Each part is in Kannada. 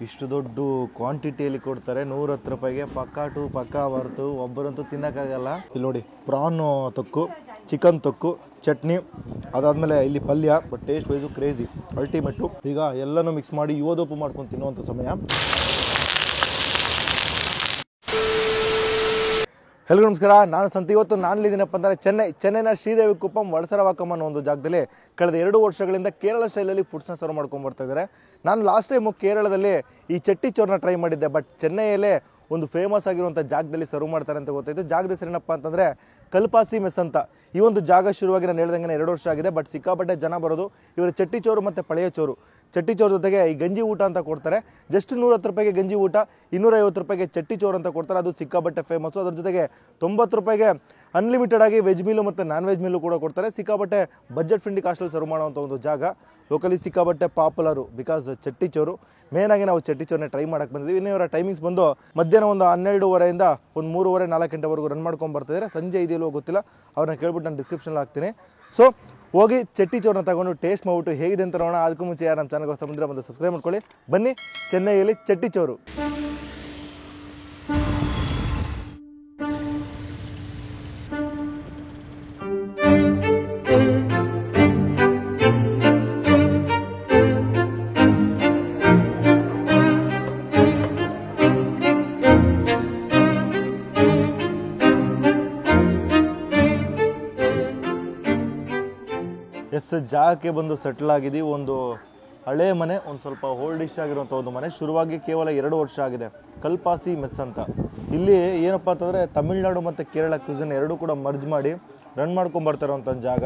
ಇಷ್ಟು ದೊಡ್ಡ ಕ್ವಾಂಟಿಟಿಯಲ್ಲಿ ಕೊಡ್ತಾರೆ 110 ರೂಪಾಯಿಗೆ. ಪಕ್ಕಾ ಟು ಪಕ್ಕಾ ವರ್ತು, ಒಬ್ಬರಂತೂ ತಿನ್ನೋಕ್ಕಾಗಲ್ಲ. ಇಲ್ಲಿ ನೋಡಿ, ಪ್ರಾನ್ ತೊಕ್ಕು, ಚಿಕನ್ ತೊಕ್ಕು, ಚಟ್ನಿ, ಅದಾದಮೇಲೆ ಇಲ್ಲಿ ಪಲ್ಯ. But taste wise crazy, ultimate. ಈಗ ಎಲ್ಲನೂ ಮಿಕ್ಸ್ ಮಾಡಿ ಯುವದೋಪು ಮಾಡ್ಕೊಂಡು ತಿನ್ನುವಂಥ ಸಮಯ. ಎಲ್ರಿಗೂ ನಮಸ್ಕಾರ, ನಾನು ಸಂತ. ಇವತ್ತು ನಾನಿದ್ದೀನಪ್ಪ ಅಂದರೆ ಚೆನ್ನೈನ ಶ್ರೀದೇವಿ ಕುಪ್ಪಂ ವಡಸರವಾಕಂ ಅನ್ನೋ ಒಂದು ಜಾಗದಲ್ಲಿ ಕಳೆದ 2 ವರ್ಷಗಳಿಂದ ಕೇರಳ ಸ್ಟೈಲಲ್ಲಿ ಫುಡ್ಸ್ನ ಸರ್ವ್ ಮಾಡ್ಕೊಂಡು ಬರ್ತಾ ಇದ್ದಾರೆ. ನಾನು ಲಾಸ್ಟ್ ಟೈಮು ಕೇರಳದಲ್ಲಿ ಈ ಚಟ್ಟಿ ಚೋರ್ನ ಟ್ರೈ ಮಾಡಿದ್ದೆ. ಬಟ್ ಚೆನ್ನೈಯಲ್ಲೇ ಒಂದು ಫೇಮಸ್ ಆಗಿರುವಂಥ ಜಾಗದಲ್ಲಿ ಸರ್ವ್ ಮಾಡ್ತಾರೆ ಅಂತ ಗೊತ್ತಾಯಿತು. ಜಾಗದ ಹೆಸರೇನಪ್ಪ ಅಂತಂದರೆ ಕಲ್ಪಾಸಿ ಮೆಸ್ ಅಂತ. ಈ ಒಂದು ಜಾಗ ಶುರುವಾಗಿ ನಾನು ಹೇಳ್ದಂಗೆ 2 ವರ್ಷ ಆಗಿದೆ. ಬಟ್ ಸಿಕ್ಕಾಪಟ್ಟೆ ಜನ ಬರೋದು. ಇವರು ಚಟ್ಟಿ ಚೋರು ಮತ್ತು ಪಳೆಯ ಚೋರು, ಚಟ್ಟಿ ಚೋರು ಜೊತೆಗೆ ಈ ಗಂಜಿ ಊಟ ಅಂತ ಕೊಡ್ತಾರೆ. ಜಸ್ಟ್ 110 ರೂಪಾಯಿಗೆ ಗಂಜಿ ಊಟ, 250 ರೂಪಾಯಿಗೆ ಚಟ್ಟಿ ಚೋರು ಅಂತ ಕೊಡ್ತಾರೆ. ಅದು ಸಿಕ್ಕಾಪಟ್ಟೆ ಫೇಮಸ್ಸು. ಅದ್ರ ಜೊತೆಗೆ 90 ರೂಪಾಯಿಗೆ ಅನ್ಲಿಮಿಟೆಡ್ ಆಗಿ ವೆಜ್ ಮೀಲು ಮತ್ತು ನಾನ್ ವೆಜ್ ಮೀಲು ಕೂಡ ಕೊಡ್ತಾರೆ. ಸಿಕ್ಕಾಪಟ್ಟೆ ಬಜೆಟ್ ಫ್ರೆಂಡ್ಲಿ ಕಾಸ್ಟಲ್ಲಿ ಸರ್ವ್ ಮಾಡುವಂಥ ಒಂದು ಜಾಗ. ಲೋಕಲಿ ಸಿಕ್ಕಾಪಟ್ಟೆ ಪಾಪ್ಯುಲರು ಬಿಕಾಸ್ ಚಟ್ಟಿ ಚೋರು. ಮೇನಾಗಿ ನಾವು ಚಟ್ಟಿ ಚೋರನ್ನ ಟ್ರೈ ಮಾಡೋಕ್ಕೆ ಬಂದಿದ್ದೀವಿ. ಇನ್ನೂ ಇವರ ಟೈಮಿಂಗ್ಸ್ ಬಂದು ಮಧ್ಯಾಹ್ನ ಒಂದು 12:30 ಒಂದು 3:30, 4 ಗಂಟೆವರೆಗೂ ರನ್ ಮಾಡ್ಕೊಂಡು ಬರ್ತಿದ್ದಾರೆ. ಸಂಜೆ ಇದೆಯಲ್ಲೋ ಗೊತ್ತಿಲ್ಲ, ಅವ್ರನ್ನ ಕೇಳ್ಬಿಟ್ಟು ನಾನು ಡಿಸ್ಕ್ರಿಪ್ಷನಲ್ಲಿ ಹಾಕ್ತೀನಿ. ಸೊ ಹೋಗಿ ಚಟ್ಟಿ ಚೋರನ್ನ ತಗೊಂಡು ಟೇಸ್ಟ್ ಮಾಡಿಬಿಟ್ಟು ಹೇಗಿದೆ ಅಂತ ನೋಡೋಣ. ಅದಕ್ಕೂ ಮುಂಚೆ ಯಾರು ನಮ್ಮ ಚಾನಲ್ಗೆ ಹೊಸ ಬಂದರೆ ಸಬ್ಸ್ಕ್ರೈಬ್ ಮಾಡ್ಕೊಳ್ಳಿ. ಬನ್ನಿ, ಚೆನ್ನೈಯಲ್ಲಿ ಚಟ್ಟಿ ಚೋರು. ಜಾಗಕ್ಕೆ ಬಂದು ಸೆಟ್ಲ್ ಆಗಿದ್ದೀವಿ. ಒಂದು ಹಳೆ ಮನೆ, ಒಂದು ಸ್ವಲ್ಪ ಓಲ್ಡಿಶ್ ಆಗಿರುವಂಥ ಒಂದು ಮನೆ. ಶುರುವಾಗಿ ಕೇವಲ 2 ವರ್ಷ ಆಗಿದೆ. ಕಲ್ಪಾಸಿ ಮೆಸ್ ಅಂತ. ಇಲ್ಲಿ ಏನಪ್ಪ ಅಂತಂದರೆ ತಮಿಳ್ನಾಡು ಮತ್ತು ಕೇರಳ ಕ್ಯೂಸಿನ್ ಎರಡೂ ಕೂಡ ಮರ್ಜ್ ಮಾಡಿ ರನ್ ಮಾಡ್ಕೊಂಡು ಬರ್ತಾಯಿರೋಂಥ ಜಾಗ.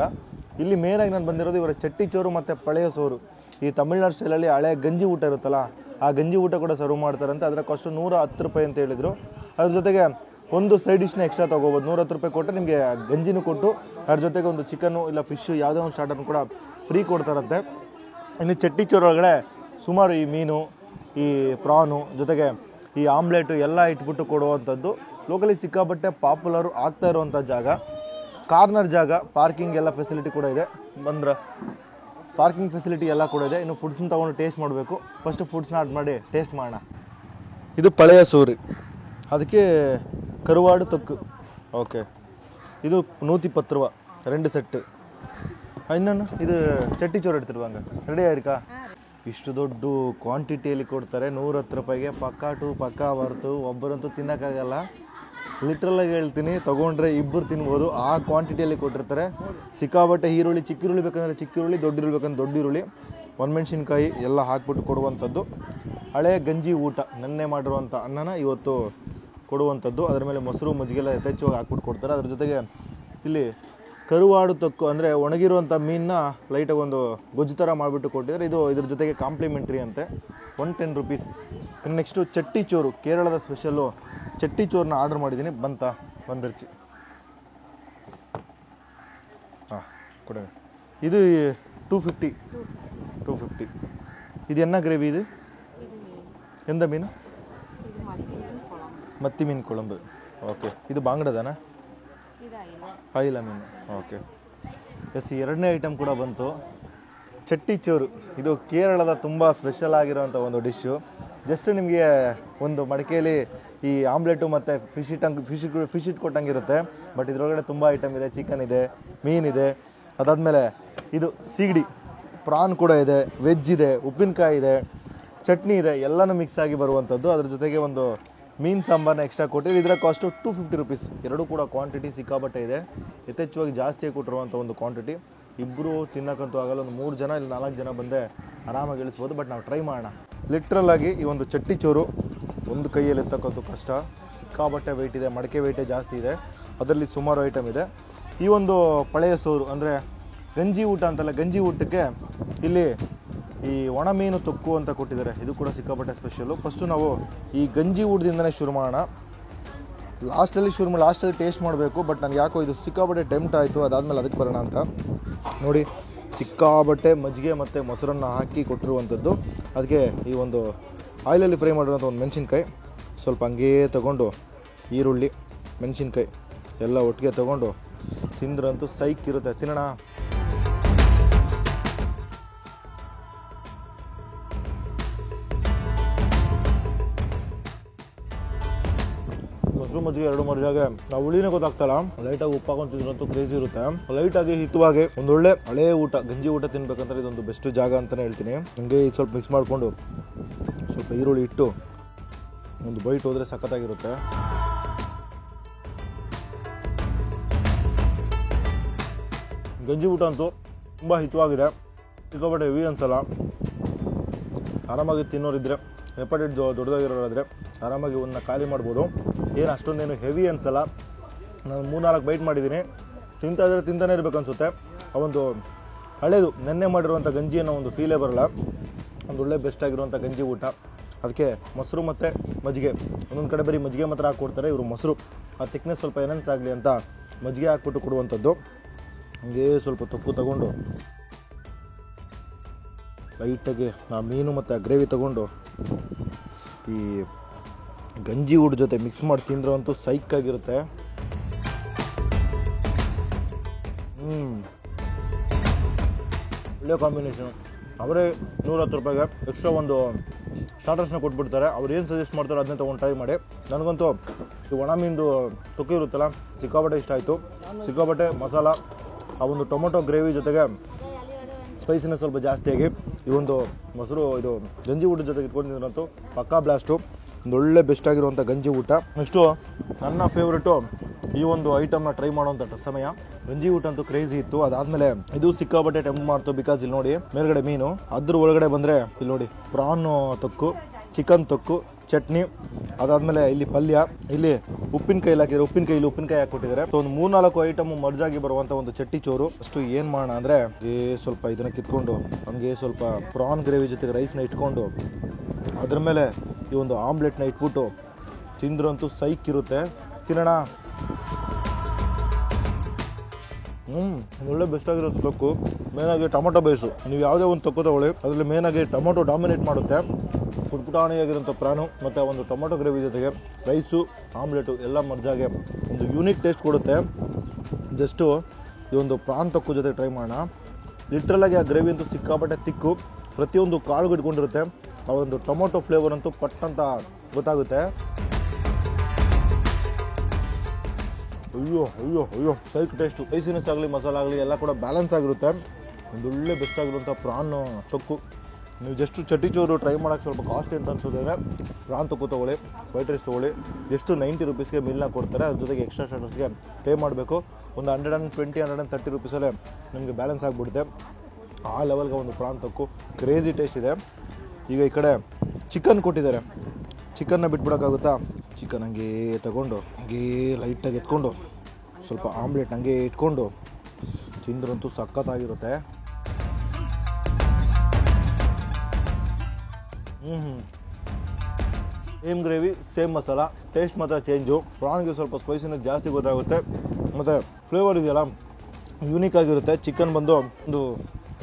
ಇಲ್ಲಿ ಮೇನಾಗಿ ನಾನು ಬಂದಿರೋದು ಇವರ ಚಟ್ಟಿ ಚೋರು ಮತ್ತು ಪಳೆಯ ಸೋರು. ಈ ತಮಿಳ್ನಾಡು ಸ್ಟೈಲಲ್ಲಿ ಹಳೆ ಗಂಜಿ ಊಟ ಇರುತ್ತಲ್ಲ, ಆ ಗಂಜಿ ಊಟ ಕೂಡ ಸರ್ವ್ ಮಾಡ್ತಾರಂತೆ. ಅದರ ಕಾಸ್ಟು 110 ರೂಪಾಯಿ ಅಂತ ಹೇಳಿದರು. ಅದ್ರ ಜೊತೆಗೆ ಒಂದು ಸೈಡ್ ಡಿಶ್ನ ಎಕ್ಸ್ಟ್ರಾ ತೊಗೋಬೋದು. 110 ರೂಪಾಯಿ ಕೊಟ್ಟರೆ ನಿಮಗೆ ಗಂಜಿನೂ ಕೊಟ್ಟು ಅದ್ರ ಜೊತೆಗೆ ಒಂದು ಚಿಕನ್ನು ಇಲ್ಲ ಫಿಶ್ಶು ಯಾವುದೇ ಒಂದು ಸ್ಟಾರ್ಟರ್ನು ಕೂಡ ಫ್ರೀ ಕೊಡ್ತಾರಂತೆ. ಇನ್ನು ಚಟ್ಟಿ ಚೋರು ಒಳಗಡೆ ಸುಮಾರು ಈ ಮೀನು, ಈ ಪ್ರಾನು ಜೊತೆಗೆ ಈ ಆಮ್ಲೆಟು ಎಲ್ಲ ಇಟ್ಬಿಟ್ಟು ಕೊಡುವಂಥದ್ದು. ಲೋಕಲಿ ಸಿಕ್ಕಾಪಟ್ಟೆ ಪಾಪ್ಯುಲರು ಆಗ್ತಾ ಇರುವಂಥ ಜಾಗ. ಕಾರ್ನರ್ ಜಾಗ, ಪಾರ್ಕಿಂಗ್ ಎಲ್ಲ ಫೆಸಿಲಿಟಿ ಕೂಡ ಇದೆ. ಬಂದ್ರೆ ಪಾರ್ಕಿಂಗ್ ಫೆಸಿಲಿಟಿ ಎಲ್ಲ ಕೂಡ ಇದೆ. ಇನ್ನು ಫುಡ್ಸ್ನ ತೊಗೊಂಡು ಟೇಸ್ಟ್ ಮಾಡಬೇಕು. ಫಸ್ಟ್ ಫುಡ್ಸ್ನ ಆಡ್ ಮಾಡಿ ಟೇಸ್ಟ್ ಮಾಡೋಣ. ಇದು ಪಳೆಯ ಸೋರಿ, ಅದಕ್ಕೆ ಕರುವಾಡು ತೊಕ್ಕು. ಓಕೆ, ಇದು 110 ರೂಪಾ 2 ಸೆಟ್ಟು. ಇನ್ನೊಂದು ಇದು ಚಟ್ಟಿ ಚೋರು ಇಡ್ತಿರುವಂಗೆ ರೆಡಿ ಆಯ್ರಿಕಾ. ಇಷ್ಟು ದೊಡ್ಡ ಕ್ವಾಂಟಿಟಿಯಲ್ಲಿ ಕೊಡ್ತಾರೆ 110 ರೂಪಾಯಿಗೆ. ಪಕ್ಕಾ ಟು ಪಕ್ಕಾ ವರ್ತು, ಒಬ್ಬರಂತೂ ತಿನ್ನೋಕ್ಕಾಗಲ್ಲ. ಲಿಟ್ರಲಾಗಿ ಹೇಳ್ತೀನಿ, ತೊಗೊಂಡ್ರೆ ಇಬ್ಬರು ತಿನ್ಬೋದು, ಆ ಕ್ವಾಂಟಿಟಿಯಲ್ಲಿ ಕೊಟ್ಟಿರ್ತಾರೆ. ಸಿಕ್ಕಾಬಟ್ಟೆ ಈರುಳ್ಳಿ, ಚಿಕ್ಕ ಈರುಳ್ಳಿ ಬೇಕಂದರೆ ಚಿಕ್ಕ ಈರುಳ್ಳಿ, ದೊಡ್ಡ ಈರುಳ್ಳಿ ಬೇಕಂದ್ರೆ ದೊಡ್ಡ ಈರುಳ್ಳಿ, ಒಣಮೆಣ್ಸಿನ್ಕಾಯಿ ಎಲ್ಲ ಹಾಕ್ಬಿಟ್ಟು ಕೊಡುವಂಥದ್ದು. ಹಳೆ ಗಂಜಿ ಊಟ, ನೆನ್ನೆ ಮಾಡಿರುವಂಥ ಅನ್ನನ ಇವತ್ತು ಕೊಡುವಂಥದ್ದು. ಅದರ ಮೇಲೆ ಮೊಸರು ಮಜ್ಜಿಗೆಲ್ಲ ಯಥೇಚ್ಛವಾಗಿ ಹಾಕ್ಬಿಟ್ಟು ಕೊಡ್ತಾರೆ. ಅದ್ರ ಜೊತೆಗೆ ಇಲ್ಲಿ ಕರುವಾಡು ತೊಕ್ಕು ಅಂದರೆ ಒಣಗಿರುವಂಥ ಮೀನನ್ನ ಲೈಟಾಗಿ ಒಂದು ಗೊಜ್ಜು ಥರ ಮಾಡಿಬಿಟ್ಟು ಕೊಟ್ಟಿದ್ದಾರೆ. ಇದ್ರ ಜೊತೆಗೆ ಕಾಂಪ್ಲಿಮೆಂಟ್ರಿ ಅಂತೆ, 110 ರೂಪೀಸ್. ಇನ್ನು ನೆಕ್ಸ್ಟು ಚಟ್ಟಿ ಚೋರು, ಕೇರಳದ ಸ್ಪೆಷಲ್ಲು ಚಟ್ಟಿ ಚೋರನ್ನ ಆರ್ಡರ್ ಮಾಡಿದ್ದೀನಿ. ಬಂದಿರ್ಚಿ. ಹಾಂ ಕೊಡಿ. ಇದು 250. ಇದು ಎನ್ನ ಗ್ರೇವಿ? ಇದು ಎಂದ ಮೀನು? ಮತ್ತಿ ಮೀನು ಕೊಳಂಬು. ಓಕೆ, ಇದು ಬಾಂಗ್ಡಾದನಾ? ಐಲ ಮೀನು. ಓಕೆ ಎಸ್, 2ನೇ ಐಟಮ್ ಕೂಡ ಬಂತು, ಚಟ್ಟಿ ಚೋರು. ಇದು ಕೇರಳದ ತುಂಬ ಸ್ಪೆಷಲ್ ಆಗಿರೋಂಥ ಒಂದು ಡಿಶ್ಶು. ಜಸ್ಟ್ ನಿಮಗೆ ಒಂದು ಮಡಿಕೆಯಲ್ಲಿ ಈ ಆಮ್ಲೆಟು ಮತ್ತು ಫಿಶ್ ಇಟ್ಕೊಟ್ಟಂಗಿರುತ್ತೆ. ಬಟ್ ಇದರೊಳಗಡೆ ತುಂಬ ಐಟಮ್ ಇದೆ. ಚಿಕನ್ ಇದೆ, ಮೀನಿದೆ, ಅದಾದಮೇಲೆ ಇದು ಸೀಗಡಿ, ಪ್ರಾನ್ ಕೂಡ ಇದೆ, ವೆಜ್ ಇದೆ, ಉಪ್ಪಿನಕಾಯಿ ಇದೆ, ಚಟ್ನಿ ಇದೆ, ಎಲ್ಲನೂ ಮಿಕ್ಸ್ ಆಗಿ ಬರುವಂಥದ್ದು. ಅದ್ರ ಜೊತೆಗೆ ಒಂದು ಮೀನು ಸಾಂಬಾರನ್ನ ಎಕ್ಸ್ಟ್ರಾ ಕೊಟ್ಟಿದ್ದು. ಇದರ ಕಾಸ್ಟು 250 ರೂಪೀಸ್. ಎರಡೂ ಕೂಡ ಕ್ವಾಂಟಿಟಿ ಸಿಕ್ಕಾಪಟ್ಟೆ ಇದೆ. ಯಥೇಚ್ಛವಾಗಿ ಜಾಸ್ತಿಯಾಗಿ ಕೊಟ್ಟಿರುವಂಥ ಒಂದು ಕ್ವಾಂಟಿಟಿ. ಇಬ್ಬರು ತಿನ್ನೋಕ್ಕಂತೂ ಆಗಲ್ಲ. ಒಂದು 3 ಜನ ಇಲ್ಲ 4 ಜನ ಬಂದರೆ ಆರಾಮಾಗಿ ಇಳಿಸ್ಬೋದು. ಬಟ್ ನಾವು ಟ್ರೈ ಮಾಡೋಣ. ಲಿಟ್ರಲಾಗಿ ಈ ಒಂದು ಚಟ್ಟಿ ಚೋರು ಒಂದು ಕೈಯಲ್ಲಿ ಎತ್ತಕ್ಕಂತೂ ಕಷ್ಟ. ಸಿಕ್ಕಾಪಟ್ಟೆ ವೆಯ್ಟ್ ಇದೆ, ಮಡಿಕೆ ವೆಯ್ಟೇ ಜಾಸ್ತಿ ಇದೆ. ಅದರಲ್ಲಿ ಸುಮಾರು ಐಟಮ್ ಇದೆ. ಈ ಒಂದು ಪಳೆಯ ಸೋರು ಅಂದರೆ ಗಂಜಿ ಊಟ ಅಂತಲ್ಲ, ಗಂಜಿ ಊಟಕ್ಕೆ ಇಲ್ಲಿ ಈ ಒಣ ಮೀನು ತೊಕ್ಕು ಅಂತ ಕೊಟ್ಟಿದ್ದಾರೆ. ಇದು ಕೂಡ ಸಿಕ್ಕಾಪಟ್ಟೆ ಸ್ಪೆಷಲ್ಲು. ಫಸ್ಟು ನಾವು ಈ ಗಂಜಿ ಊಟದಿಂದನೇ ಶುರು ಮಾಡೋಣ. ಲಾಸ್ಟಲ್ಲಿ ಟೇಸ್ಟ್ ಮಾಡಬೇಕು. ಬಟ್ ನನಗೆ ಯಾಕೋ ಇದು ಸಿಕ್ಕಾಪಟ್ಟೆ ಟೆಂಪ್ಟ್ ಆಯಿತು. ಅದಾದಮೇಲೆ ಅದಕ್ಕೆ ಬರೋಣ ಅಂತ. ನೋಡಿ, ಸಿಕ್ಕಾಪಟ್ಟೆ ಮಜ್ಜಿಗೆ ಮತ್ತು ಮೊಸರನ್ನು ಹಾಕಿ ಕೊಟ್ಟಿರುವಂಥದ್ದು. ಅದಕ್ಕೆ ಈ ಒಂದು ಆಯಿಲಲ್ಲಿ ಫ್ರೈ ಮಾಡಿರೋಂಥ ಒಂದು ಮೆಣಸಿನ್ಕಾಯಿ ಸ್ವಲ್ಪ ಹಂಗೇ ತೊಗೊಂಡು, ಈರುಳ್ಳಿ, ಮೆಣಸಿನ್ಕಾಯಿ ಎಲ್ಲ ಒಟ್ಟಿಗೆ ತೊಗೊಂಡು ತಿಂದ್ರಂತೂ ಸೈಕ್ ಇರುತ್ತೆ. ತಿನ್ನೋಣ. ಮೊಸರು ಮಜ್ಜಿಗೆ ಎರಡು ಮರ್ಜಾಗೆ ನಾವು ಹುಳಿನೇ ಗೊತ್ತಾಗ್ತಲ್ಲ, ಲೈಟಾಗಿ ಉಪ್ಪು ಹಾಕೊಂತಿದ್ರಂತೂ ಕ್ರೇಜಿ ಇರುತ್ತೆ. ಲೈಟಾಗಿ ಹಿತವಾಗಿ ಒಂದೊಳ್ಳೆ ಹಳೇ ಊಟ, ಗಂಜಿ ಊಟ ತಿನ್ಬೇಕಂದ್ರೆ ಇದೊಂದು ಬೆಸ್ಟ್ ಜಾಗ ಅಂತಲೇ ಹೇಳ್ತೀನಿ. ಹಂಗೆ ಸ್ವಲ್ಪ ಮಿಕ್ಸ್ ಮಾಡಿಕೊಂಡು ಸ್ವಲ್ಪ ಈರುಳ್ಳಿ ಇಟ್ಟು ಒಂದು ಬೈಟ್ ಹೋದರೆ ಸಖತ್ತಾಗಿರುತ್ತೆ. ಗಂಜಿ ಊಟ ಅಂತೂ ತುಂಬ ಹಿತವಾಗಿದೆ, ಸಿಕ್ಕಾಪಟ್ಟೆ ಹೆವಿ ಅನ್ಸಲ್ಲ. ಆರಾಮಾಗಿ ತಿನ್ನೋರಿದ್ರೆ, ಹೆಪಟೈಟ್ ದೊಡ್ಡದಾಗಿರೋರಾದರೆ ಆರಾಮಾಗಿ ಒಂದು ಖಾಲಿ ಮಾಡ್ಬೋದು. ಏನು ಅಷ್ಟೊಂದೇನು ಹೆವಿ ಅನ್ಸಲ್ಲ. ನಾನು 3-4 ಬೈಟ್ ಮಾಡಿದ್ದೀನಿ, ತಿಂತಾನೇ ಇರ್ಬೇಕು ಅನಿಸುತ್ತೆ. ಆ ಒಂದು ಹಳೇದು ನೆನ್ನೆ ಮಾಡಿರುವಂಥ ಗಂಜಿ ಅನ್ನೋ ಒಂದು ಫೀಲೇ ಬರಲ್ಲ. ಒಂದು ಒಳ್ಳೆ ಬೆಸ್ಟ್ ಆಗಿರುವಂಥ ಗಂಜಿ ಊಟ. ಅದಕ್ಕೆ ಮೊಸರು ಮತ್ತು ಮಜ್ಜಿಗೆ, ಒಂದೊಂದು ಕಡೆ ಬರೀ ಮಜ್ಜಿಗೆ ಮಾತ್ರ ಹಾಕ್ಕೊಡ್ತಾರೆ, ಇವರು ಮೊಸರು ಆ ತಿಕ್ನೆಸ್ ಸ್ವಲ್ಪ ಎನನ್ಸ್ ಆಗಲಿ ಅಂತ ಮಜ್ಜಿಗೆ ಹಾಕ್ಬಿಟ್ಟು ಕೊಡುವಂಥದ್ದು. ಹಂಗೆ ಸ್ವಲ್ಪ ತೊಕ್ಕು ತಗೊಂಡು ಲೈಟಾಗಿ ಆ ಮೀನು ಮತ್ತು ಆ ಗ್ರೇವಿ ತಗೊಂಡು ಈ ಗಂಜಿ ಊಟ ಜೊತೆ ಮಿಕ್ಸ್ ಮಾಡಿ ತಿಂದ್ರೆ ಅಂತೂ ಸೈಕಾಗಿರುತ್ತೆ. ಒಳ್ಳೆ ಕಾಂಬಿನೇಷನು. ಅವರೇ 110 ರೂಪಾಯಿಗೆ ಎಕ್ಸ್ಟ್ರಾ ಒಂದು ಸ್ಟಾರ್ಟರ್ಸ್ನ ಕೊಟ್ಬಿಡ್ತಾರೆ. ಅವ್ರು ಏನು ಸಜೆಸ್ಟ್ ಮಾಡ್ತಾರೋ ಅದನ್ನೇ ತೊಗೊಂಡು ಟ್ರೈ ಮಾಡಿ. ನನಗಂತೂ ಈ ಒಣ ಮೀನು ತೊಕ್ಕೆ ಇರುತ್ತಲ್ಲ, ಸಿಕ್ಕಾಪಟ್ಟೆ ಇಷ್ಟ ಆಯಿತು. ಸಿಕ್ಕಾಪಟ್ಟೆ ಮಸಾಲ, ಆ ಒಂದು ಟೊಮೊಟೊ ಗ್ರೇವಿ ಜೊತೆಗೆ ಸ್ಪೈಸಿನೆಸ್ ಸ್ವಲ್ಪ ಜಾಸ್ತಿಯಾಗಿ ಈ ಒಂದು ಮೊಸರು ಇದು ಗಂಜಿ ಊಟದ ಜೊತೆಗೆ ಇಟ್ಕೊಂಡಿದ್ರಂತೂ ಪಕ್ಕಾ ಬ್ಲಾಸ್ಟು. ಒಂದೊಳ್ಳೆ ಬೆಸ್ಟ್ ಆಗಿರುವಂಥ ಗಂಜಿ ಊಟ. ನೆಕ್ಸ್ಟು ನನ್ನ ಫೇವ್ರೇಟು ಈ ಒಂದು ಐಟಮ್ನ ಟ್ರೈ ಮಾಡೋವಂಥ ಸಮಯ. ಗಂಜಿ ಊಟ ಅಂತೂ ಕ್ರೇಜಿ ಇತ್ತು. ಅದಾದಮೇಲೆ ಇದು ಸಿಕ್ಕಾಪಟ್ಟೆ ಟೆಂಪ್ಟ್ ಮಾಡ್ತು. ಬಿಕಾಸ್ ಇಲ್ಲಿ ನೋಡಿ ಮೇಲ್ಗಡೆ ಮೀನು, ಅದ್ರ ಒಳಗಡೆ ಬಂದರೆ ಇಲ್ಲಿ ನೋಡಿ ಪ್ರಾನ್ ತೊಕ್ಕು, ಚಿಕನ್ ತೊಕ್ಕು, ಚಟ್ನಿ, ಅದಾದಮೇಲೆ ಇಲ್ಲಿ ಪಲ್ಯ, ಇಲ್ಲಿ ಉಪ್ಪಿನಕಾಯಿ ಹಾಕಿದ್ದಾರೆ. ಉಪ್ಪಿನಕಾಯಿ ಹಾಕ್ಕೊಟ್ಟಿದ್ದಾರೆ. ಸೊ ಒಂದು 3-4 ಐಟಮ್ ಮರ್ಜಾಗಿ ಬರುವಂಥ ಒಂದು ಚಟ್ಟಿ ಚೋರು. ಅಷ್ಟು ಏನು ಮಾಡೋಣ ಅಂದರೆ ಸ್ವಲ್ಪ ಇದನ್ನು ಕಿತ್ಕೊಂಡು ಹಂಗೆ ಸ್ವಲ್ಪ ಪ್ರಾನ್ ಗ್ರೇವಿ ಜೊತೆಗೆ ರೈಸ್ನ ಇಟ್ಕೊಂಡು ಅದ್ರ ಮೇಲೆ ಈ ಒಂದು ಆಮ್ಲೆಟ್ನ ಇಟ್ಬಿಟ್ಟು ತಿಂದ್ರಂತೂ ಸೈಕ್ ಇರುತ್ತೆ. ತಿನ್ನೋಣ. ಒಳ್ಳೆ ಬೆಸ್ಟ್ ಆಗಿರೋದು ತೊಕ್ಕು. ಮೇನಾಗಿ ಟೊಮೊಟೊ ಬೇಸು. ನೀವು ಯಾವುದೇ ಒಂದು ತೊಕ್ಕು ತಗೊಳ್ಳಿ, ಅದರಲ್ಲಿ ಮೇನಾಗಿ ಟೊಮೊಟೊ ಡಾಮಿನೇಟ್ ಮಾಡುತ್ತೆ. ಪುಟಾಣಿಯಾಗಿರೋಂಥ ಪ್ರಾನು ಮತ್ತು ಒಂದು ಟೊಮೊಟೊ ಗ್ರೇವಿ ಜೊತೆಗೆ ರೈಸು, ಆಮ್ಲೆಟು ಎಲ್ಲ ಮರ್ಜಾಗೆ ಒಂದು ಯೂನಿಕ್ ಟೇಸ್ಟ್ ಕೊಡುತ್ತೆ. ಜಸ್ಟು ಈ ಒಂದು ಪ್ರಾನ್ ತೊಕ್ಕು ಜೊತೆ ಟ್ರೈ ಮಾಡೋಣ. ಲಿಟ್ರಲಾಗಿ ಆ ಗ್ರೇವಿ ಅಂತೂ ಸಿಕ್ಕಾಪಟ್ಟೆ ತಿಕ್ಕು, ಪ್ರತಿಯೊಂದು ಕಾಳು ಇಟ್ಕೊಂಡಿರುತ್ತೆ. ಆ ಒಂದು ಟೊಮೊಟೊ ಫ್ಲೇವರ್ ಅಂತೂ ಪಟ್ಟಂತ ಗೊತ್ತಾಗುತ್ತೆ. ಅಯ್ಯೋ ಸೈಕ್ ಟೇಸ್ಟು. ಸ್ಪೈಸಿನೆಸ್ ಆಗಲಿ ಮಸಾಲ ಆಗಲಿ ಎಲ್ಲ ಕೂಡ ಬ್ಯಾಲೆನ್ಸ್ ಆಗಿರುತ್ತೆ. ಒಂದೊಳ್ಳೆ ಬೆಸ್ಟ್ ಆಗಿರುವಂಥ ಪ್ರಾನ್ ತೊಕ್ಕು. ನೀವು ಜಸ್ಟ್ ಚಟ್ಟಿ ಚೋರು ಟ್ರೈ ಮಾಡೋಕ್ಕೆ ಸ್ವಲ್ಪ ಕಾಸ್ಟ್ಲಿ ಅಂತ ಅನ್ಸೋದಾದ್ರೆ ಪ್ರಾನ್ ತೊಕ್ಕು ತೊಗೊಳ್ಳಿ, ವೈಟ್ ರೈಸ್ ತೊಗೊಳ್ಳಿ. ಜಸ್ಟ್ 90 ರೂಪೀಸ್ಗೆ ಮೀಲ್ನ ಕೊಡ್ತಾರೆ. ಅದ್ರ ಜೊತೆಗೆ ಎಕ್ಸ್ಟ್ರಾ ಸ್ಟಾರ್ಟರ್ಸ್ಗೆ ಪೇ ಮಾಡಬೇಕು. ಒಂದು 120-130 ರೂಪೀಸಲ್ಲೇ ನಿಮಗೆ ಬ್ಯಾಲೆನ್ಸ್ ಆಗಿಬಿಡುತ್ತೆ. ಆ ಲೆವೆಲ್ಗೆ ಒಂದು ಪ್ರಾನ್ ತೊಕ್ಕು ಕ್ರೇಜಿ ಟೇಸ್ಟ್ ಇದೆ. ಈಗ ಈ ಕಡೆ ಚಿಕನ್ ಕೊಟ್ಟಿದ್ದಾರೆ. ಚಿಕನ್ನ ಬಿಟ್ಬಿಡೋಕ್ಕಾಗುತ್ತಾ? ಚಿಕನ್ ಹಂಗೆ ತಗೊಂಡು ಹಂಗೆ ಲೈಟಾಗಿ ಎತ್ಕೊಂಡು ಸ್ವಲ್ಪ ಆಮ್ಲೆಟ್ ಹಂಗೆ ಇಟ್ಕೊಂಡು ತಿಂದ್ರಂತೂ ಸಖತ್ತಾಗಿರುತ್ತೆ. Same gravy, same masala, taste ಮಾತ್ರ ಚೇಂಜು. ಪ್ರಾನ್ಗೆ ಸ್ವಲ್ಪ ಸ್ಪೈಸಿನೆಸ್ ಜಾಸ್ತಿ ಗೊತ್ತಾಗುತ್ತೆ ಮತ್ತು ಫ್ಲೇವರ್ ಇದೆಯಲ್ಲ ಯೂನಿಕ್ ಆಗಿರುತ್ತೆ. ಚಿಕನ್ ಬಂದು ಒಂದು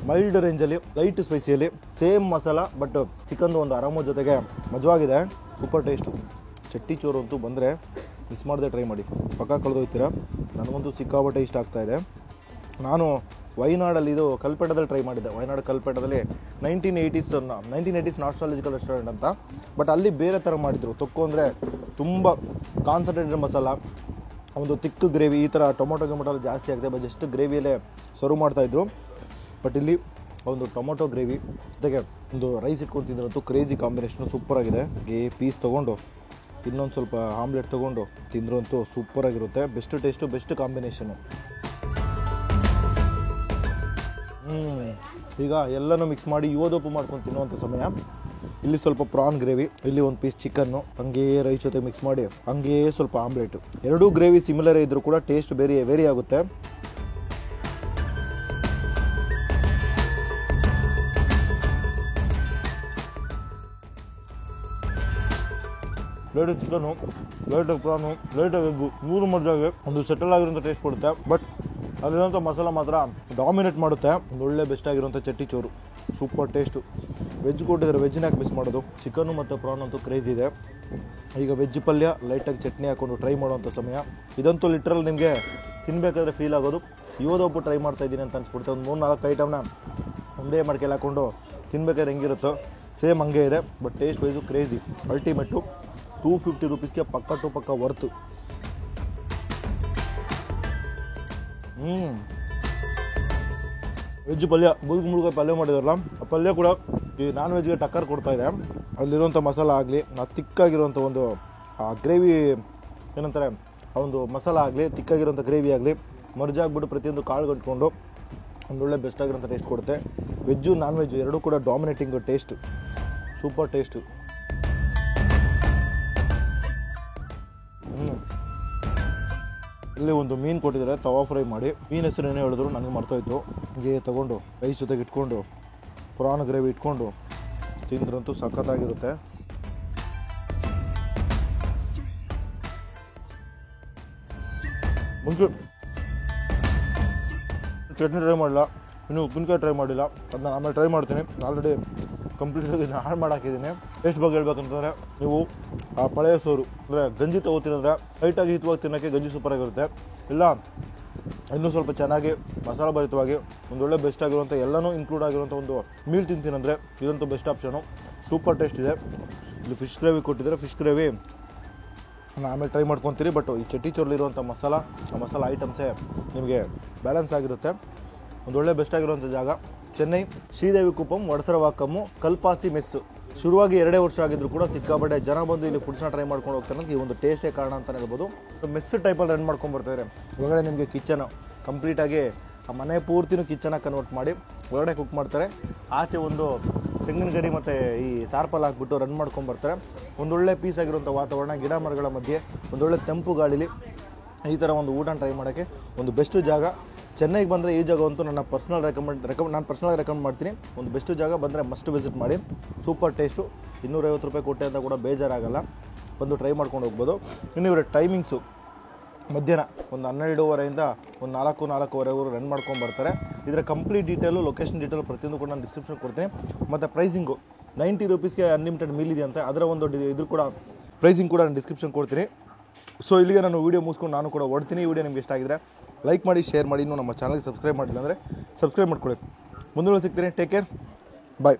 ಮೈಲ್ಡ್ ರೇಂಜಲ್ಲಿ, ಲೈಟ್ ಸ್ಪೈಸಿಯಲ್ಲಿ, ಸೇಮ್ ಮಸಾಲ ಬಟ್ ಚಿಕನ್ದು ಒಂದು ಆರಾಮದ ಜೊತೆಗೆ ಮಜವಾಗಿದೆ. Super taste. ಚಟ್ಟಿ ಚೋರು ಅಂತೂ ಬಂದರೆ ಮಿಸ್ ಮಾಡದೆ ಟ್ರೈ ಮಾಡಿ, ಪಕ್ಕ ಕಳೆದೋಗ್ತೀರಾ. ನನಗಂತೂ ಸಿಕ್ಕಾಪಟ್ಟೆ ಇಷ್ಟ ಆಗ್ತಾಯಿದೆ. ನಾನು ವೈನಾಡಲ್ಲಿ ಇದು ಕಲ್ಪೇಟದಲ್ಲಿ ಟ್ರೈ ಮಾಡಿದ್ದೆ. ವೈನಾಡ್ ಕಲ್ಪೇಟದಲ್ಲಿ 1980s ನಾಸ್ಟಾಲಜಿಕಲ್ ರೆಸ್ಟೋರೆಂಟ್ ಅಂತ. ಬಟ್ ಅಲ್ಲಿ ಬೇರೆ ಥರ ಮಾಡಿದರು. ತೊಕ್ಕು ಅಂದರೆ ತುಂಬ ಕಾನ್ಸಂಟ್ರೇಟೆಡ್ ಮಸಾಲ, ಒಂದು ತಿಕ್ಕು ಗ್ರೇವಿ, ಈ ಥರ ಟೊಮೊಟೊ ಜಾಸ್ತಿ ಆಗಿದೆ. ಬಟ್ ಜಸ್ಟ್ ಗ್ರೇವಿಯಲ್ಲೇ ಸರ್ವ್ ಮಾಡ್ತಾಯಿದ್ರು. ಬಟ್ ಇಲ್ಲಿ ಒಂದು ಟೊಮೊಟೊ ಗ್ರೇವಿ ಜೊತೆಗೆ ಒಂದು ರೈಸ್ ಇಟ್ಕೊಂಡು ತಿಂದ್ರಂತೂ ಕ್ರೇಜಿ ಕಾಂಬಿನೇಷನು ಸೂಪರಾಗಿದೆ. ಪೀಸ್ ತೊಗೊಂಡು ಇನ್ನೊಂದು ಸ್ವಲ್ಪ ಆಮ್ಲೆಟ್ ತೊಗೊಂಡು ತಿಂದ್ರಂತೂ ಸೂಪರಾಗಿರುತ್ತೆ. Best taste, best combination. ಈಗ ಎಲ್ಲನೂ ಮಿಕ್ಸ್ ಮಾಡಿ ಯುವದೋಪು ಮಾಡ್ಕೊಂಡು ತಿನ್ನುವಂಥ ಸಮಯ. ಇಲ್ಲಿ ಸ್ವಲ್ಪ ಪ್ರಾನ್ ಗ್ರೇವಿ, ಇಲ್ಲಿ ಒಂದು ಪೀಸ್ ಚಿಕನ್ನು, ಹಂಗೇ ರೈಸ್ ಜೊತೆ ಮಿಕ್ಸ್ ಮಾಡಿ ಹಂಗೇ ಸ್ವಲ್ಪ ಆಮ್ಲೆಟು. ಎರಡೂ ಗ್ರೇವಿ ಸಿಮಿಲರ್ ಇದ್ದರೂ ಕೂಡ ಟೇಸ್ಟ್ ವೇರಿ ಆಗುತ್ತೆ. ಲೈಟಾಗಿ ಚಿಕನು, ಲೈಟಾಗಿ ಪ್ರಾನು, ಲೈಟಾಗಿ ಎಗ್ಗು, 3 ಮರ್ಜಾಗೆ ಒಂದು ಸೆಟಲ್ ಆಗಿರೋಂಥ ಟೇಸ್ಟ್ ಕೊಡುತ್ತೆ. ಬಟ್ ಅಲ್ಲಿರೋಂಥ ಮಸಾಲ ಮಾತ್ರ ಡಾಮಿನೇಟ್ ಮಾಡುತ್ತೆ. ಒಂದು ಒಳ್ಳೆ ಬೆಸ್ಟ್ ಆಗಿರೋಂಥ ಚಟ್ಟಿ ಚೋರು, ಸೂಪರ್ ಟೇಸ್ಟು. ವೆಜ್ ಕೊಟ್ಟಿದ್ದಾರೆ, ವೆಜ್ನ ಯಾಕೆ ಮಿಸ್ ಮಾಡೋದು. ಚಿಕನ್ನು ಮತ್ತು ಪ್ರಾನ್ ಅಂತೂ ಕ್ರೇಜ್ ಇದೆ. ಈಗ ವೆಜ್ ಪಲ್ಯ, ಲೈಟಾಗಿ ಚಟ್ನಿ ಹಾಕ್ಕೊಂಡು ಟ್ರೈ ಮಾಡೋವಂಥ ಸಮಯ. ಇದಂತೂ ಲಿಟ್ರಲ್ ನಿಮಗೆ ತಿನ್ನಬೇಕಾದ್ರೆ ಫೀಲ್ ಆಗೋದು. ಇವತ್ತೊಬ್ಬ ಟ್ರೈ ಮಾಡ್ತಾಯಿದ್ದೀನಿ ಅಂತ ಅನ್ಸ್ಬಿಡುತ್ತೆ. ಒಂದು 3-4 ಐಟಮ್ನ ಒಂದೇ ಮಡಿಕೆಯಲ್ಲಿ ಹಾಕ್ಕೊಂಡು ತಿನ್ಬೇಕಾದ್ರೆ ಹೆಂಗಿರುತ್ತೋ ಸೇಮ್ ಹಂಗೆ ಇದೆ. But taste wise crazy, ultimate. 250 ರೂಪೀಸ್ಗೆ ಪಕ್ಕ ಟು ಪಕ್ಕ ವರ್ತು. ವೆಜ್ ಪಲ್ಯ ಮುಳುಗಾಯಿ ಪಲ್ಯ ಮಾಡಿದಾರಲ್ಲ ಆ ಪಲ್ಯ ಕೂಡ ಈ ನಾನ್ ವೆಜ್ಗೆ ಟಕ್ಕರ್ ಕೊಡ್ತಾ ಇದೆ. ಅಲ್ಲಿರುವಂಥ ಮಸಾಲ ಆಗಲಿ ಆ ತಿಕ್ಕಾಗಿರುವಂಥ ಒಂದು ಆ ಗ್ರೇವಿ ಏನಂತಾರೆ ಆ ಒಂದು ಮಸಾಲ ಆಗಲಿ ತಿಕ್ಕಾಗಿರೋಂಥ ಗ್ರೇವಿ ಆಗಲಿ ಮರ್ಜಾಗ್ಬಿಟ್ಟು ಪ್ರತಿಯೊಂದು ಕಾಳು ಕಟ್ಕೊಂಡು ಒಂದೊಳ್ಳೆ ಬೆಸ್ಟ್ ಆಗಿರೋಂಥ ಟೇಸ್ಟ್ ಕೊಡುತ್ತೆ. ವೆಜ್ಜು ನಾನ್ ವೆಜ್ಜು ಎರಡೂ ಕೂಡ ಡಾಮಿನೇಟಿಂಗ್ ಟೇಸ್ಟು, ಸೂಪರ್ ಟೇಸ್ಟು. ಇಲ್ಲಿ ಒಂದು ಮೀನು ಕೊಟ್ಟಿದ್ದಾರೆ ತವಾ ಫ್ರೈ ಮಾಡಿ. ಮೀನು ಹೆಸರು ಏನೇ ಹೇಳಿದ್ರು ನನಗೆ ಮರ್ತೋಯ್ತು. ಹೀಗೆ ತೊಗೊಂಡು ರೈಸ್ ಜೊತೆಗೆ ಇಟ್ಕೊಂಡು ಪ್ರಾನ್ ಗ್ರೇವಿ ಇಟ್ಕೊಂಡು ತಿಂದ್ರಂತೂ ಸಖತ್ತಾಗಿರುತ್ತೆ. ಮುಂಚೆ ಚಟ್ನಿ ಟ್ರೈ ಮಾಡಿಲ್ಲ, ಇನ್ನೂ ಉಪ್ಪಿನಕಾಯಿ ಟ್ರೈ ಮಾಡಿಲ್ಲ. ಅದನ್ನ ಆಮೇಲೆ ಟ್ರೈ ಮಾಡ್ತೀನಿ. ಆಲ್ರೆಡಿ ಕಂಪ್ಲೀಟಾಗಿ ಹಾಳು ಮಾಡಾಕಿದ್ದೀನಿ. ಟೇಸ್ಟ್ ಬಗ್ಗೆ ಹೇಳ್ಬೇಕಂತಂದರೆ ನೀವು ಆ ಪಳೆಯ ಸೋರು ಅಂದರೆ ಗಂಜಿ ತೊಗೋತೀರಂದ್ರೆ ಲೈಟಾಗಿ ಹಿತವಾಗಿ ತಿನ್ನೋಕ್ಕೆ ಗಂಜಿ ಸೂಪರಾಗಿರುತ್ತೆ. ಇಲ್ಲ ಇನ್ನೂ ಸ್ವಲ್ಪ ಚೆನ್ನಾಗಿ ಮಸಾಲ ಭರಿತವಾಗಿ ಒಂದೊಳ್ಳೆ ಬೆಸ್ಟ್ ಆಗಿರುವಂಥ ಎಲ್ಲನೂ ಇನ್ಕ್ಲೂಡ್ ಆಗಿರುವಂಥ ಒಂದು ಮೀಲ್ ತಿಂತೀನಂದರೆ ಇದಂತೂ ಬೆಸ್ಟ್ ಆಪ್ಷನು. ಸೂಪರ್ ಟೇಸ್ಟ್ ಇದೆ. ಇಲ್ಲಿ ಫಿಶ್ ಗ್ರೇವಿ ಕೊಟ್ಟಿದ್ದಾರೆ. ಫಿಶ್ ಗ್ರೇವಿ ನಾನು ಆಮೇಲೆ ಟ್ರೈ ಮಾಡ್ಕೊತೀರಿ. ಬಟ್ ಈ ಚಟ್ಟಿ ಚೋರ್ಲಿರುವಂಥ ಮಸಾಲ ಆ ಮಸಾಲ ಐಟಮ್ಸೇ ನಿಮಗೆ ಬ್ಯಾಲೆನ್ಸ್ ಆಗಿರುತ್ತೆ. ಒಂದೊಳ್ಳೆ ಬೆಸ್ಟ್ ಆಗಿರುವಂಥ ಜಾಗ ಚೆನ್ನೈ ಶ್ರೀದೇವಿ ಕುಪ್ಪಂ ವಡಸರವಾಕಮ್ಮು ಕಲ್ಪಾಸಿ ಮೆಸ್ಸು. ಶುರುವಾಗಿ 2 ವರ್ಷ ಆಗಿದ್ರು ಕೂಡ ಸಿಕ್ಕಾಪಟ್ಟೆ ಜನ ಬಂದು ಇಲ್ಲಿ ಫುಡ್ಸ್ನ ಟ್ರೈ ಮಾಡ್ಕೊಂಡು ಹೋಗ್ತಾರೆ. ಈ ಒಂದು ಟೇಸ್ಟೇ ಕಾರಣ ಅಂತಲೇ ಹೇಳ್ಬೋದು. ಮೆಸ್ ಟೈಪಲ್ಲಿ ರನ್ ಮಾಡ್ಕೊಂಡು ಬರ್ತಾರೆ. ಒಳಗಡೆ ನಿಮಗೆ ಕಿಚನ್ ಕಂಪ್ಲೀಟಾಗಿ ಆ ಮನೆ ಪೂರ್ತಿನೂ ಕಿಚನಾಗಿ ಕನ್ವರ್ಟ್ ಮಾಡಿ ಒಳಗಡೆ ಕುಕ್ ಮಾಡ್ತಾರೆ. ಆಚೆ ಒಂದು ತೆಂಗಿನ ಗರಿ ಮತ್ತು ಈ ತಾರ್ಪಲ್ ಹಾಕ್ಬಿಟ್ಟು ರನ್ ಮಾಡ್ಕೊಂಡು ಬರ್ತಾರೆ. ಒಂದೊಳ್ಳೆ ಪೀಸ್ ಆಗಿರುವಂಥ ವಾತಾವರಣ, ಗಿಡ ಮರಗಳ ಮಧ್ಯೆ ಒಂದೊಳ್ಳೆ ತಂಪು ಗಾಳಿಲಿ ಈ ಥರ ಒಂದು ಊಟ ಟ್ರೈ ಮಾಡೋಕ್ಕೆ ಒಂದು ಬೆಸ್ಟು ಜಾಗ. ಚೆನ್ನೈಗೆ ಬಂದರೆ ಈ ಜಾಗ ಅಂತೂ ನನ್ನ ಪರ್ಸ್ನಲ್ ನಾನು ಪರ್ಸ್ನಲಾಗಿ ರೆಕಮೆಂಡ್ ಮಾಡ್ತೀನಿ. ಒಂದು ಬೆಸ್ಟು ಜಾಗ ಬಂದರೆ ಮಸ್ಟ್ ವಿಸಿಟ್ ಮಾಡಿ. Super taste. 250 ರೂಪಾಯಿ ಕೊಟ್ಟೆ ಅಂತ ಕೂಡ ಬೇಜಾರಾಗಲ್ಲ. ಬಂದು ಟ್ರೈ ಮಾಡ್ಕೊಂಡು ಹೋಗ್ಬೋದು. ಇನ್ನು ಇವರ ಟೈಮಿಂಗ್ಸು ಮಧ್ಯಾಹ್ನ ಒಂದು 12:30 ಒಂದು 4-4:15 ರನ್ ಮಾಡ್ಕೊಂಡು ಬರ್ತಾರೆ. ಇದರ ಕಂಪ್ಲೀಟ್ ಡೀಟೇಲು, ಲೊಕೇಶನ್ ಡೀಟೇಲು ಪ್ರತಿಯೊಂದು ಕೂಡ ನಾನು ಡಿಸ್ಕ್ರಿಪ್ಷನ್ ಕೊಡ್ತೀನಿ. ಮತ್ತು ಪ್ರೈಸಿಂಗು 90 ರೂಪೀಸ್ಗೆ ಅನ್ಲಿಮಿಟೆಡ್ ಮೀಲ್ ಇದೆ ಅಂತ. ಅದರ ಒಂದು ಇದ್ರ ಕೂಡ ಪ್ರೈಸಿಂಗ್ ಕೂಡ ನಾನು ಡಿಸ್ಕ್ರಿಪ್ಷನ್ ಕೊಡ್ತೀನಿ. ಸೊ ಇಲ್ಲಿಗೆ ನಾನು ವೀಡಿಯೋ ಮುಗಿಸ್ಕೊಂಡು ನಾನು ಕೂಡ ಹೊಡ್ತೀನಿ. ಈ ವಿಡಿಯೋ ನಿಮಗೆ ಇಷ್ಟ ಆಗಿದ್ರೆ ಲೈಕ್ ಮಾಡಿ, ಶೇರ್ ಮಾಡಿ. ಇನ್ನೂ ನಮ್ಮ ಚಾನಲ್ಗೆ ಸಬ್ಸ್ಕ್ರೈಬ್ ಮಾಡಿಲ್ಲ ಅಂದರೆ ಸಬ್ಸ್ಕ್ರೈಬ್ ಮಾಡ್ಕೊಳ್ಳಿ. ಮುಂದೆ ಸಿಗ್ತೀನಿ. ಟೇಕ್ ಕೇರ್, ಬಾಯ್.